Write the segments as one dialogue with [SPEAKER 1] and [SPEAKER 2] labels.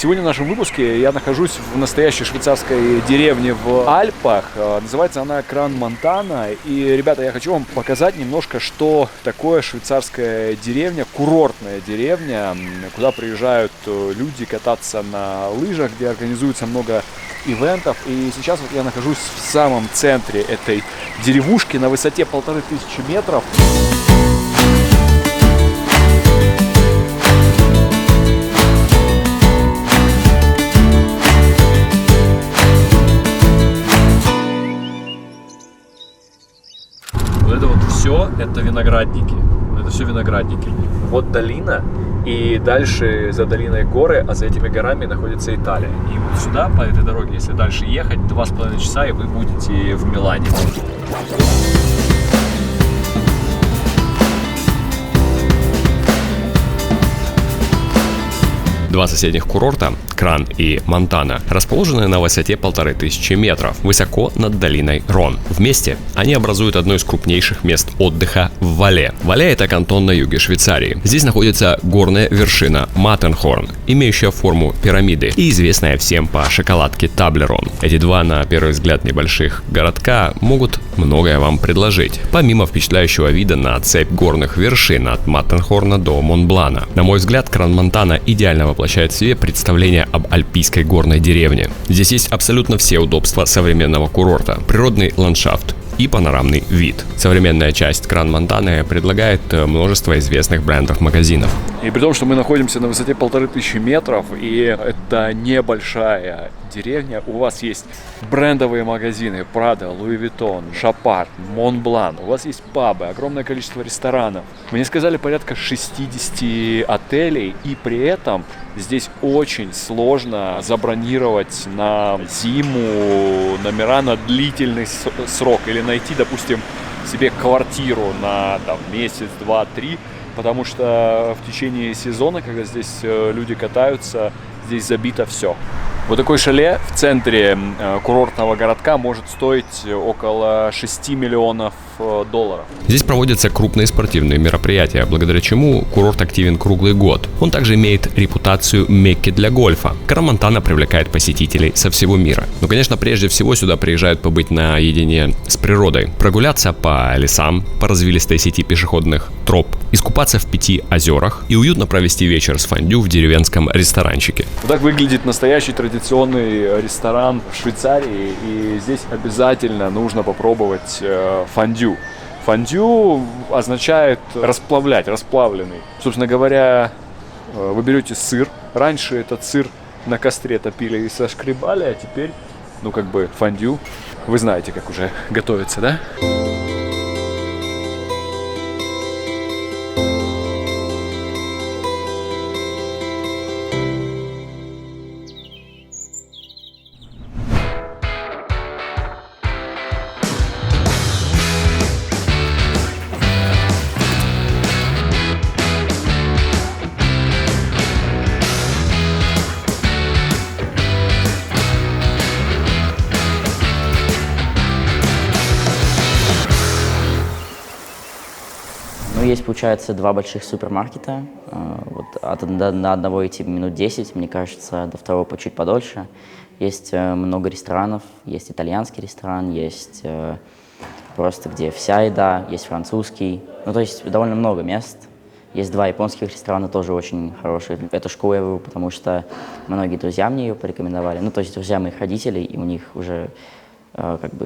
[SPEAKER 1] Сегодня в нашем выпуске я нахожусь в настоящей швейцарской деревне в Альпах. Называется она Кран-Монтана. И, ребята, я хочу вам показать немножко, что такое швейцарская деревня, курортная деревня, куда приезжают люди кататься на лыжах, где организуется много ивентов. И сейчас вот я нахожусь в самом центре этой деревушки на высоте 1500 метров. Вот это вот все, это виноградники. Это все виноградники. Вот долина, и дальше за долиной горы, а за этими горами находится Италия. И вот сюда, по этой дороге, если дальше ехать, 2,5 часа, и вы будете в Милане.
[SPEAKER 2] Два соседних курорта, Кран и Монтана, расположены на высоте 1500 метров, высоко над долиной Рон. Вместе они образуют одно из крупнейших мест отдыха в Вале. Вале – это кантон на юге Швейцарии. Здесь находится горная вершина Маттерхорн, имеющая форму пирамиды и известная всем по шоколадке Таблерон. Эти два, на первый взгляд, небольших городка могут многое вам предложить, помимо впечатляющего вида на цепь горных вершин от Маттерхорна до Монблана. На мой взгляд, Кран-Монтана идеально воплощает в себе представление об альпийской горной деревне. Здесь есть абсолютно все удобства современного курорта, природный ландшафт и панорамный вид. Современная часть Кран-Монтаны предлагает множество известных брендов магазинов.
[SPEAKER 1] И при том, что мы находимся на высоте 1500 метров, и это небольшая деревня, у вас есть брендовые магазины Prada, Louis Vuitton, Chopard, Montblanc, у вас есть пабы, огромное количество ресторанов. Мне сказали порядка 60 отелей, и при этом здесь очень сложно забронировать на зиму номера на длительный срок или найти, допустим, себе квартиру на месяц, два, три, потому что в течение сезона, когда здесь люди катаются, здесь забито все. Вот такой шале в центре курортного городка может стоить около 6 миллионов долларов.
[SPEAKER 2] Здесь проводятся крупные спортивные мероприятия, благодаря чему курорт активен круглый год. Он также имеет репутацию Мекки для гольфа. Кран-Монтана привлекает посетителей со всего мира. Но, конечно, прежде всего сюда приезжают побыть наедине с природой, прогуляться по лесам, по развилистой сети пешеходных троп, искупаться в 5 озерах и уютно провести вечер с фондю в деревенском ресторанчике.
[SPEAKER 1] Вот так выглядит настоящий традиционный ресторан в Швейцарии, и здесь обязательно нужно попробовать фондю. Фондю означает расплавлять, расплавленный. Собственно говоря, вы берете сыр. Раньше этот сыр на костре топили и сошкребали, а теперь, фондю. Вы знаете, как уже готовится, да?
[SPEAKER 3] Есть, получается, два больших супермаркета. На одного идти минут 10, мне кажется, до второго чуть подольше. Есть много ресторанов, есть итальянский ресторан, есть просто где вся еда, есть французский. То есть довольно много мест. Есть два японских ресторана, тоже очень хорошие. Эту школу я выбрал, потому что многие друзья мне ее порекомендовали. То есть друзья моих родителей, и у них уже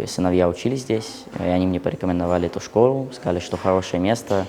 [SPEAKER 3] сыновья учились здесь, и они мне порекомендовали эту школу, сказали, что хорошее место.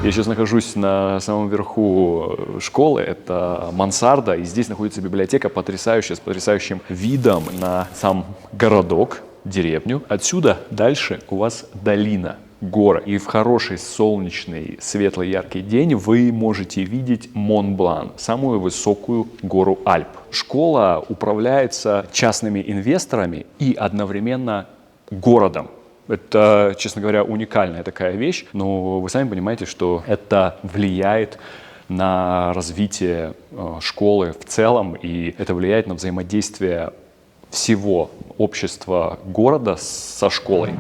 [SPEAKER 1] Я сейчас нахожусь на самом верху школы, это мансарда, и здесь находится библиотека потрясающая, с потрясающим видом на сам городок, деревню. Отсюда дальше у вас долина, горы. И в хороший солнечный, светлый, яркий день вы можете видеть Монблан, самую высокую гору Альп. Школа управляется частными инвесторами и одновременно городом. Это, честно говоря, уникальная такая вещь, но вы сами понимаете, что это влияет на развитие школы в целом, и это влияет на взаимодействие всего общества города со школой.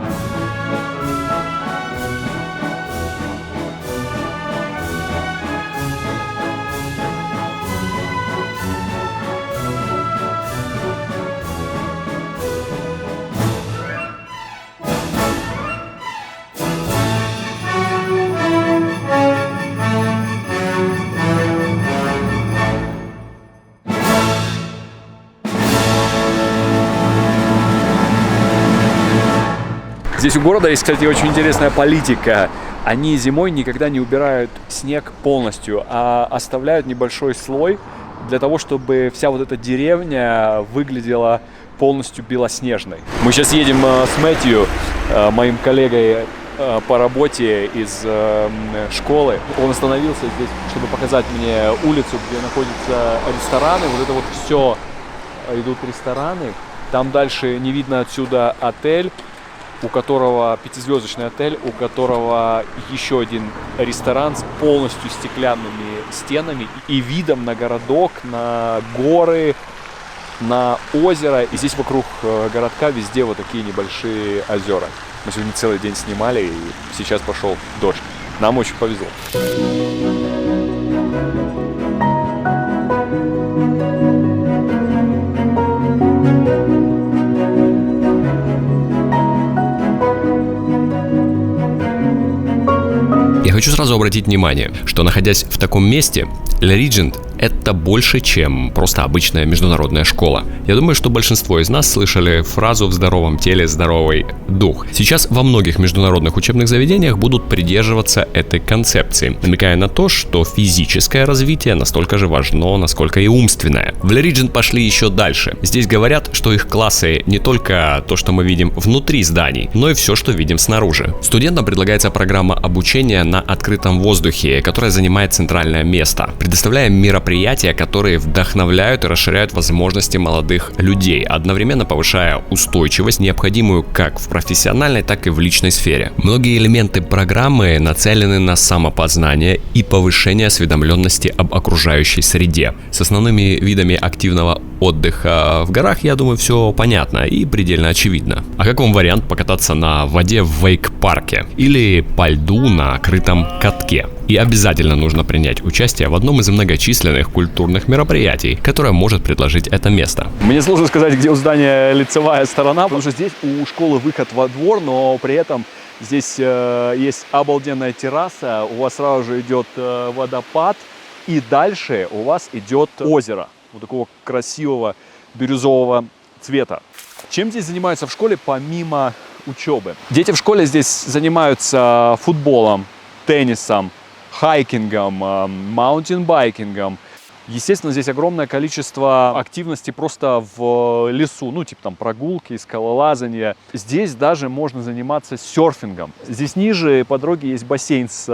[SPEAKER 1] Здесь у города есть, кстати, очень интересная политика. Они зимой никогда не убирают снег полностью, а оставляют небольшой слой для того, чтобы вся вот эта деревня выглядела полностью белоснежной. Мы сейчас едем с Мэтью, моим коллегой по работе из школы. Он остановился здесь, чтобы показать мне улицу, где находятся рестораны. Вот это вот все идут рестораны. Там дальше не видно отсюда отель, у которого пятизвездочный отель, у которого еще один ресторан с полностью стеклянными стенами и видом на городок, на горы, на озеро. И здесь вокруг городка везде вот такие небольшие озера. Мы сегодня целый день снимали, и сейчас пошел дождь. Нам очень повезло.
[SPEAKER 2] Я хочу сразу обратить внимание, что находясь в таком месте, Le Regent — это больше, чем просто обычная международная школа. Я думаю, что большинство из нас слышали фразу «в здоровом теле здоровый дух». Сейчас во многих международных учебных заведениях будут придерживаться этой концепции, намекая на то, что физическое развитие настолько же важно, насколько и умственное. В Le Regent пошли еще дальше. Здесь говорят, что их классы не только то, что мы видим внутри зданий, но и все, что видим снаружи. Студентам предлагается программа обучения на открытом воздухе, которая занимает центральное место, предоставляя мероприятия, которые вдохновляют и расширяют возможности молодых людей, одновременно повышая устойчивость, необходимую как в профессиональной, так и в личной сфере. Многие элементы программы нацелены на самопознание и повышение осведомленности об окружающей среде. С основными видами активного отдыха в горах, я думаю, все понятно и предельно очевидно. А как вам вариант покататься на воде в вейк-парке или по льду на крытом катке? И обязательно нужно принять участие в одном из многочисленных культурных мероприятий, которое может предложить это место.
[SPEAKER 1] Мне сложно сказать, где у здания лицевая сторона, потому что здесь у школы выход во двор, но при этом здесь есть обалденная терраса, у вас сразу же идет водопад, и дальше у вас идет озеро, вот такого красивого бирюзового цвета. Чем здесь занимаются в школе помимо учебы? Дети в школе здесь занимаются футболом, теннисом, хайкингом, маунтинбайкингом. Естественно, здесь огромное количество активностей просто в лесу, ну, типа там прогулки, скалолазания. Здесь даже можно заниматься серфингом. Здесь ниже по дороге есть бассейн с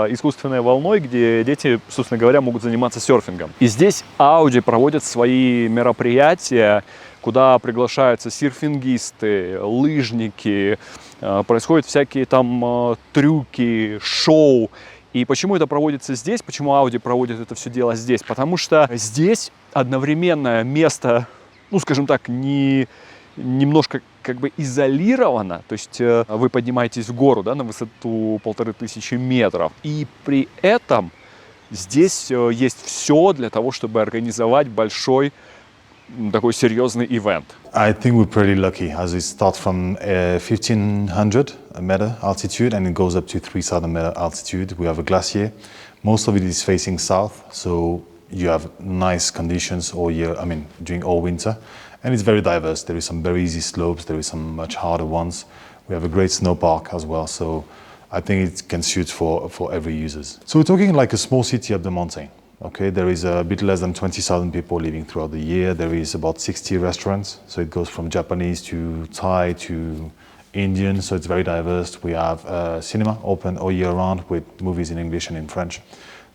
[SPEAKER 1] искусственной волной, где дети, собственно говоря, могут заниматься серфингом. И здесь Audi проводят свои мероприятия, куда приглашаются серфингисты, лыжники, происходят всякие там трюки, шоу. И почему это проводится здесь, почему Audi проводит это все дело здесь? Потому что здесь одновременно место, ну, скажем так, немножко как бы изолировано, то есть вы поднимаетесь в гору, да, на высоту 1500 метров, и при этом здесь есть все для того, чтобы организовать большой такой серьезный ивент.
[SPEAKER 4] I think we're pretty lucky as it starts from 1500 meter altitude and it goes up to 3000 meter altitude. We have a glacier. Most of it is facing south, so you have nice conditions all year, I mean, during all winter. And it's very diverse. There is some very easy slopes, there is some much harder ones. We have a great snow park as well, so I think it can suit for every users. So we're talking like a small city up the mountain. Okay, there is a bit less than 20,000 people living throughout the year. There is about 60 restaurants, so it goes from Japanese to Thai to Indian, so it's very diverse. We have a cinema open all year round with movies in English and in French.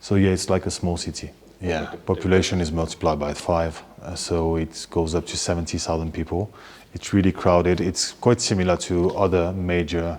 [SPEAKER 4] So yeah, it's like a small city. Yeah, population is multiplied by 5, so it goes up to 70,000 people. It's really crowded. It's quite similar to other major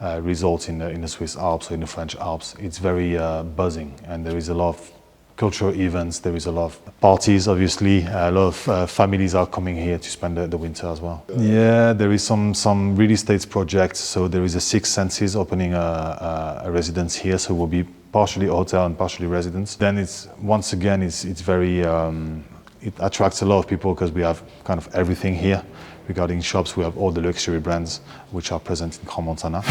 [SPEAKER 4] resorts in the Swiss Alps or in the French Alps. It's very buzzing, and there is a lot of cultural events, there is a lot of parties, obviously. A lot of families are coming here to spend the winter as well. Yeah, there is some real estate projects. So there is a Six Senses opening a residence here, so it will be partially hotel and partially residence. Then it's, once again, it's very, it attracts a lot of people because we have kind of everything here. Regarding shops, we have all the luxury brands which are present in Crans-Montana.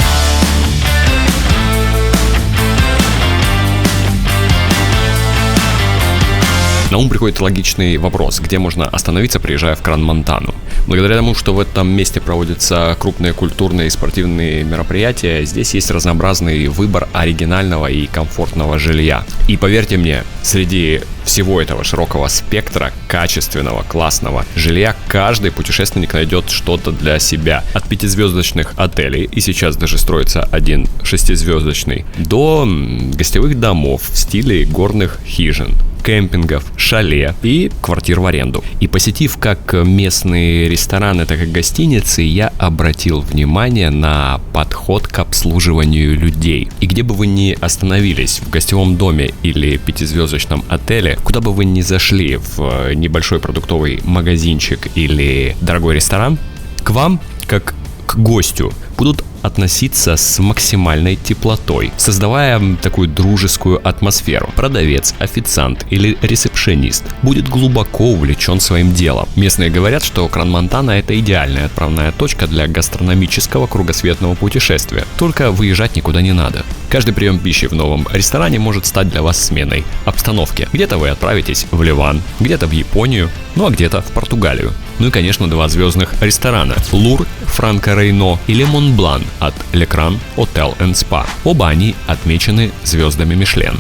[SPEAKER 2] На ум приходит логичный вопрос, где можно остановиться, приезжая в Кран-Монтану. Благодаря тому, что в этом месте проводятся крупные культурные и спортивные мероприятия, здесь есть разнообразный выбор оригинального и комфортного жилья. И поверьте мне, среди всего этого широкого спектра качественного, классного жилья каждый путешественник найдет что-то для себя. От 5-звездочных отелей, и сейчас даже строится один 6-звездочный, до гостевых домов в стиле горных хижин, кемпингов, шале и квартир в аренду. И посетив как местные рестораны, так и гостиницы, я обратил внимание на подход к обслуживанию людей. И где бы вы ни остановились, в гостевом доме или 5-звездочном отеле, куда бы вы ни зашли, в небольшой продуктовый магазинчик или дорогой ресторан, к вам, как к гостю, будут относиться с максимальной теплотой, создавая такую дружескую атмосферу. Продавец, официант или ресепшенист будет глубоко увлечен своим делом. Местные говорят, что Кран-Монтана — это идеальная отправная точка для гастрономического кругосветного путешествия. Только выезжать никуда не надо. Каждый прием пищи в новом ресторане может стать для вас сменой обстановки. Где-то вы отправитесь в Ливан, где-то в Японию, ну а где-то в Португалию. Ну и, конечно, 2 звездных ресторана — Лур, Франко Рейно или Монблан от Le Cran Hotel and Spa. Оба они отмечены звездами Мишлен.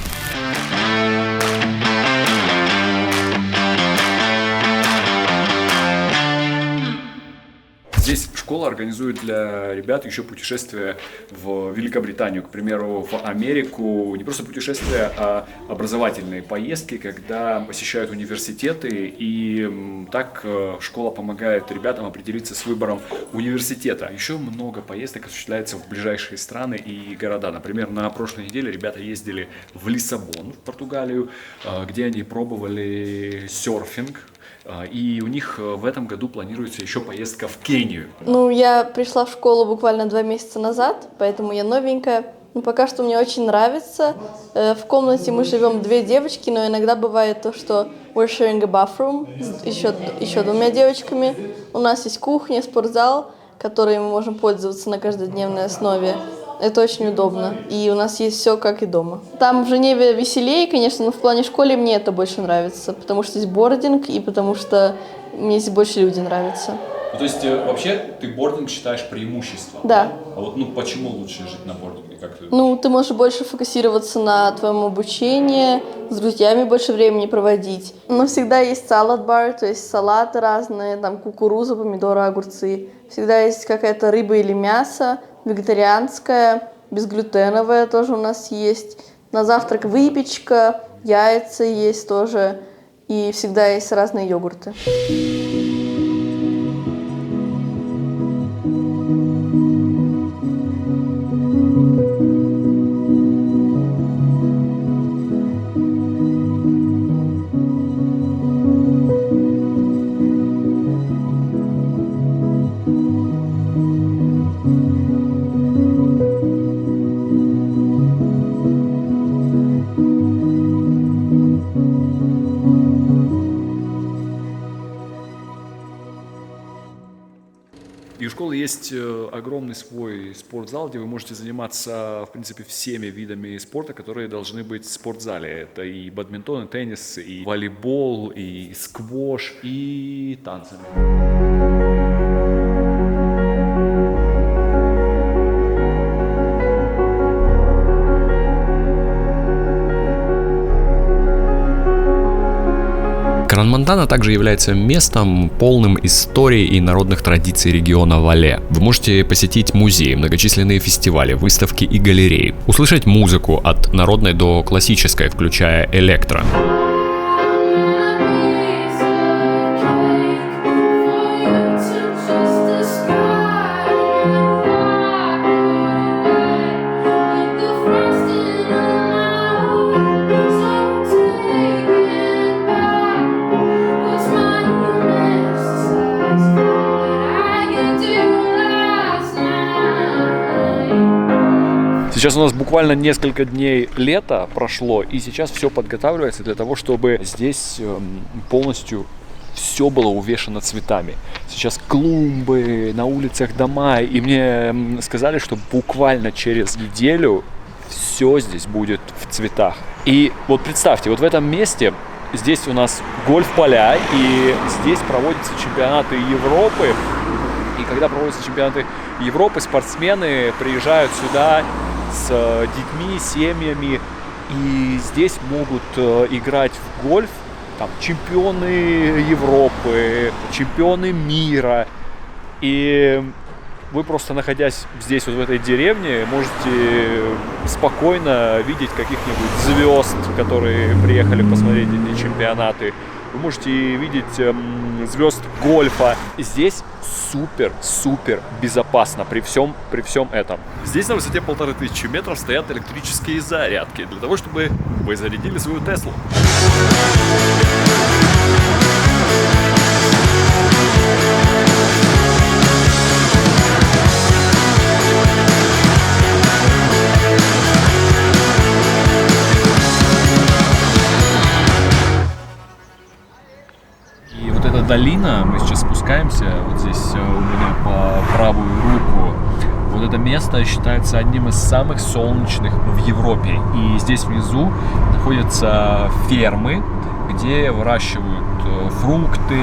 [SPEAKER 1] Здесь школа организует для ребят еще путешествия в Великобританию, к примеру, в Америку. Не просто путешествия, а образовательные поездки, когда посещают университеты. И так школа помогает ребятам определиться с выбором университета. Еще много поездок осуществляется в ближайшие страны и города. Например, на прошлой неделе ребята ездили в Лиссабон, в Португалию, где они пробовали серфинг. И у них в этом году планируется еще поездка в Кению.
[SPEAKER 5] Ну, я пришла в школу буквально 2 месяца назад, поэтому я новенькая. Но пока что мне очень нравится. В комнате мы живем 2 девочки, но иногда бывает то, что we're sharing a bathroom с еще 2 девочками. У нас есть кухня, спортзал, который мы можем пользоваться на каждодневной основе. Это очень удобно. И у нас есть все как и дома. Там в Женеве веселее, конечно, но в плане школы мне это больше нравится. Потому что здесь бординг и потому что мне здесь больше люди нравятся.
[SPEAKER 1] То есть вообще ты бординг считаешь преимуществом?
[SPEAKER 5] Да.
[SPEAKER 1] А вот почему лучше жить на бординге? Как ты...
[SPEAKER 5] Ты можешь больше фокусироваться на твоем обучении, с друзьями больше времени проводить. Но всегда есть салат-бар, то есть салаты разные, там кукуруза, помидоры, огурцы. Всегда есть какая-то рыба или мясо, вегетарианская, безглютеновая тоже у нас есть. На завтрак выпечка, яйца есть тоже. И всегда есть разные йогурты.
[SPEAKER 1] И у школы есть огромный свой спортзал, где вы можете заниматься, в принципе, всеми видами спорта, которые должны быть в спортзале. Это и бадминтон, и теннис, и волейбол, и сквош, и танцами.
[SPEAKER 2] Кран-Монтана также является местом, полным историй и народных традиций региона Вале. Вы можете посетить музеи, многочисленные фестивали, выставки и галереи, услышать музыку от народной до классической, включая электро.
[SPEAKER 1] Сейчас у нас буквально несколько дней лета прошло, и сейчас все подготавливается для того, чтобы здесь полностью все было увешано цветами. Сейчас клумбы, на улицах дома, и мне сказали, что буквально через неделю все здесь будет в цветах. И вот представьте, вот в этом месте здесь у нас гольф-поля, и здесь проводятся чемпионаты Европы. И когда проводятся чемпионаты Европы, спортсмены приезжают сюда с детьми, семьями, и здесь могут играть в гольф там, чемпионы Европы, чемпионы мира. И вы просто, находясь здесь, вот в этой деревне, можете спокойно видеть каких-нибудь звезд, которые приехали посмотреть эти чемпионаты. Вы можете видеть звезд гольфа. Здесь супер безопасно при всем этом. Здесь на высоте 1500 метров стоят электрические зарядки для того, чтобы вы зарядили свою Теслу. И вот эта долина, мы сейчас спускаемся, вот здесь у меня по правую руку, вот это место считается одним из самых солнечных в Европе. И здесь внизу находятся фермы, где выращивают фрукты,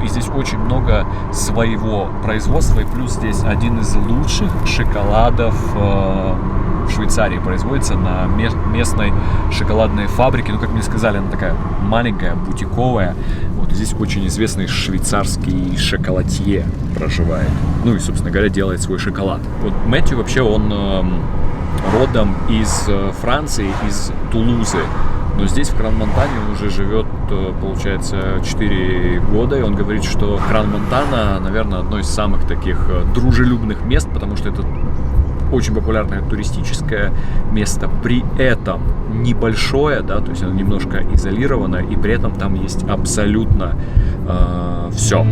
[SPEAKER 1] и здесь очень много своего производства, и плюс здесь один из лучших шоколадов в Швейцарии производится на местной шоколадной фабрике. Ну, как мне сказали, она такая маленькая, бутиковая. Вот здесь очень известный швейцарский шоколадье проживает. Ну и, собственно говоря, делает свой шоколад. Вот Мэтью вообще, он родом из Франции, из Тулузы. Но здесь, в Кран-Монтане, он уже живет, получается, 4 года. И он говорит, что Кран-Монтана, наверное, одно из самых таких дружелюбных мест, потому что это очень популярное туристическое место, при этом небольшое, да, то есть оно немножко изолировано, и при этом там есть абсолютно все.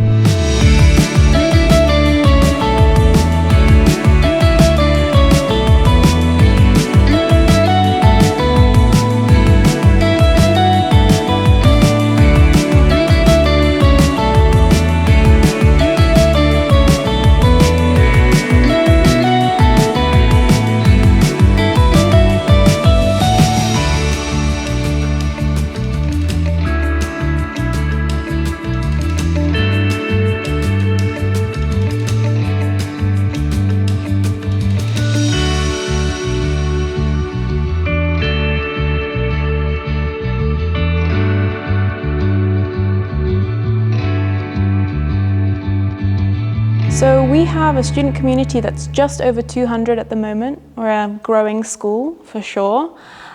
[SPEAKER 6] So we have a student community that's just over 200 at the moment. We're a growing school for sure,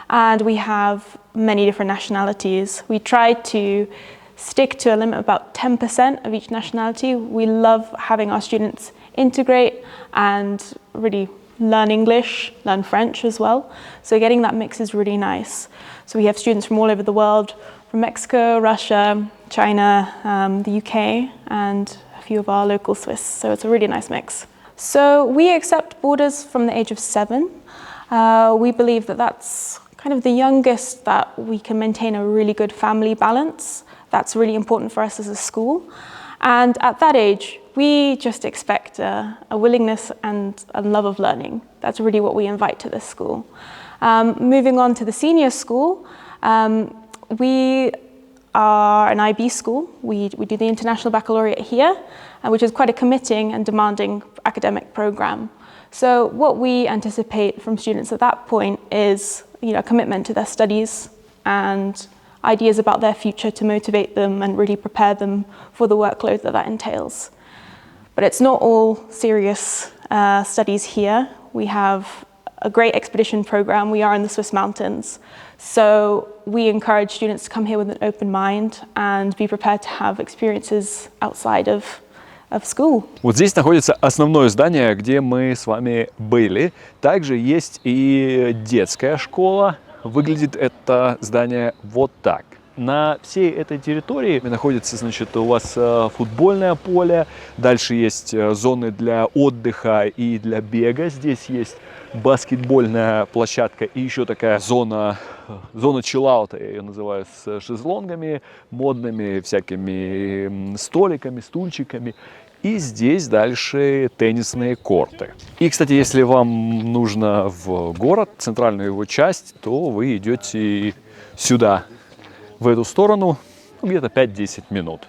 [SPEAKER 6] and we have many different nationalities. We try to stick to a limit of about 10% of each nationality. We love having our students integrate and really learn English, learn French as well. So getting that mix is really nice. So we have students from all over the world, from Mexico, Russia, China, the UK, and few of our local Swiss, so it's a really nice mix. So we accept boarders from the age of 7. We believe that that's kind of the youngest that we can maintain a really good family balance. That's really important for us as a school. And at that age, we just expect a willingness and a love of learning. That's really what we invite to this school. Moving on to the senior school, we are an IB school. We do the International Baccalaureate here, which is quite a committing and demanding academic program. So what we anticipate from students at that point is, a commitment to their studies and ideas about their future to motivate them and really prepare them for the workload that entails. But it's not all serious studies here. We have a great expedition program. We are in the Swiss mountains. So we encourage students to come here with an open mind and be prepared to have experiences outside of school.
[SPEAKER 1] Вот здесь находится основное здание, где мы с вами были. Также есть и детская школа. Выглядит это здание вот так. На всей этой территории находится, значит, у вас футбольное поле, дальше есть зоны для отдыха и для бега, здесь есть баскетбольная площадка и еще такая зона чиллаута, я ее называю, с шезлонгами, модными всякими столиками, стульчиками. И здесь дальше теннисные корты. И, кстати, если вам нужно в город, центральную его часть, то вы идете сюда, в эту сторону где-то 5-10 минут.